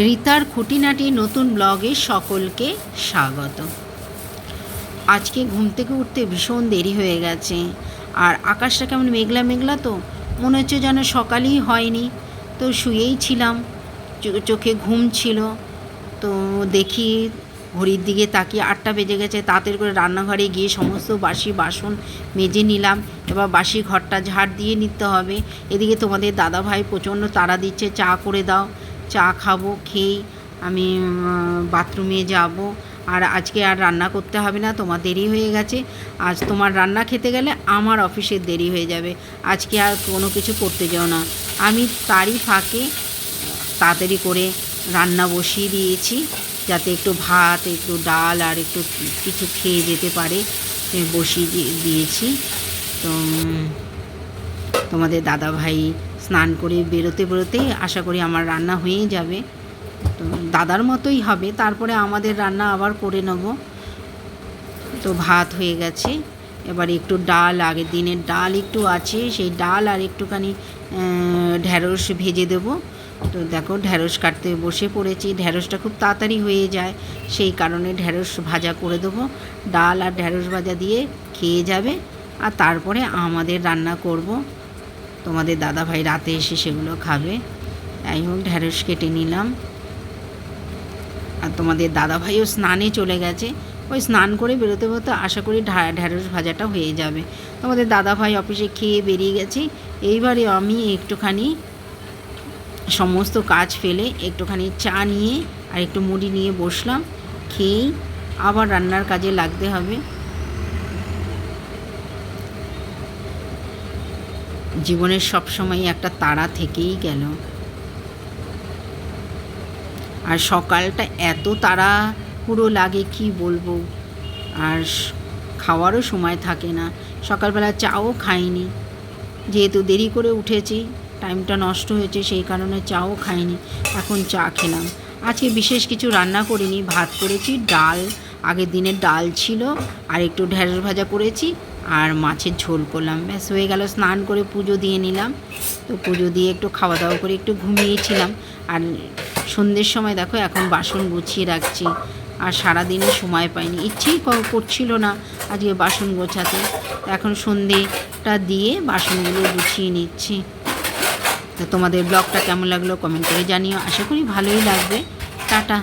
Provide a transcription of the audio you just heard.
রিতার খুঁটিনাটি নতুন ব্লগে সকলকে স্বাগত। আজকে ঘুম থেকে উঠতে ভীষণ দেরি হয়ে গেছে, আর আকাশটা কেমন মেঘলা মেঘলা, তো মনে হচ্ছে যেন সকালই হয়নি। তো শুয়েই ছিলাম, চোখে ঘুম ছিল। তো দেখি ঘড়ির দিকে তাকিয়ে 8টা বেজে গেছে। তাড়াতাড়ি করে রান্নাঘরে গিয়ে সমস্ত বাসি বাসন মেজে নিলাম। এবার বাসি ঘরটা ঝাড় দিয়ে নিতে হবে। এদিকে তোমাদের দাদাভাই প্রচণ্ড তাড়া দিচ্ছে, চা করে দাও। চা খাবো, খেয়েই আমি বাথরুমে যাব। আর আজকে আর রান্না করতে হবে না, তোমার দেরি হয়ে গেছে। আজ তোমার রান্না খেতে গেলে আমার অফিসের দেরি হয়ে যাবে। আজকে আর কোনো কিছু করতে যাও না। আমি তারই ফাঁকে তাড়াতাড়ি করে রান্না বসিয়ে দিয়েছি, যাতে একটু ভাত, একটু ডাল আর একটু কিছু খেয়ে যেতে পারে, বসিয়ে দিয়েছি। তো তোমাদের দাদাভাই স্নান করে বেরোতেই আশা করি আমার রান্না হয়েই যাবে। তো দাদার মতোই হবে, তারপরে আমাদের রান্না আবার করে নেব। তো ভাত হয়ে গেছে, এবার একটু ডাল, আগের দিনের ডাল একটু আছে, সেই ডাল আর একটুখানি ঢ্যাঁড়স ভেজে দেবো। তো দেখো ঢ্যাঁড়স কাটতে বসে পড়েছি। ঢ্যাঁড়সটা খুব তাড়াতাড়ি হয়ে যায়, সেই কারণে ঢ্যাঁড়স ভাজা করে দেবো। ডাল আর ঢ্যাঁড়স ভাজা দিয়ে খেয়ে যাবে, আর তারপরে আমাদের রান্না করব। তোমাদের দাদাভাই রাতে এসে সেগুলো খাবে। যাই হোক, ঢ্যাঁড়স কেটে নিলাম। আর তোমাদের দাদাভাইও স্নানে চলে গেছে, ওই স্নান করে বেরোতে আশা করি ঢ্যাঁড়স ভাজাটা হয়ে যাবে। তোমাদের দাদাভাই অফিসে খেয়ে বেরিয়ে গেছে। এইবারে আমি একটুখানি সমস্ত কাজ ফেলে একটুখানি চা নিয়ে আর একটু মুড়ি নিয়ে বসলাম। খেয়েই আবার রান্নার কাজে লাগতে হবে। জীবনের সবসময় একটা তাড়া থেকেই গেল, আর সকালটা এত তাড়াহুড়ো লাগে কি বলবো। আর খাওয়ারও সময় থাকে না। সকালবেলা চাও খাইনি, যেহেতু দেরি করে উঠেছি, টাইমটা নষ্ট হয়েছে, সেই কারণে চাও খাইনি। এখন চা খেলাম। আজকে বিশেষ কিছু রান্না করিনি, ভাত করেছি, ডাল আগের দিনের ডাল ছিল, আর একটু ঢ্যাঁড়স ভাজা করেছি, আর মাছের ঝোল করলাম। ব্যাস হয়ে গেল। স্নান করে পুজো দিয়ে নিলাম। তো পুজো দিয়ে একটু খাওয়া দাওয়া করে একটু ঘুমিয়েছিলাম। আর সন্ধ্যের সময় দেখো এখন বাসন গুছিয়ে রাখছি। আর সারাদিনে সময় পাইনি, ইচ্ছেই করছিল না আজকে বাসন গোছাতে। এখন সন্ধ্যেটা দিয়ে বাসনগুলো গুছিয়ে নিচ্ছি। তো তোমাদের ব্লগটা কেমন লাগলো কমেন্ট করে জানিও। আশা করি ভালোই লাগবে। টাটা।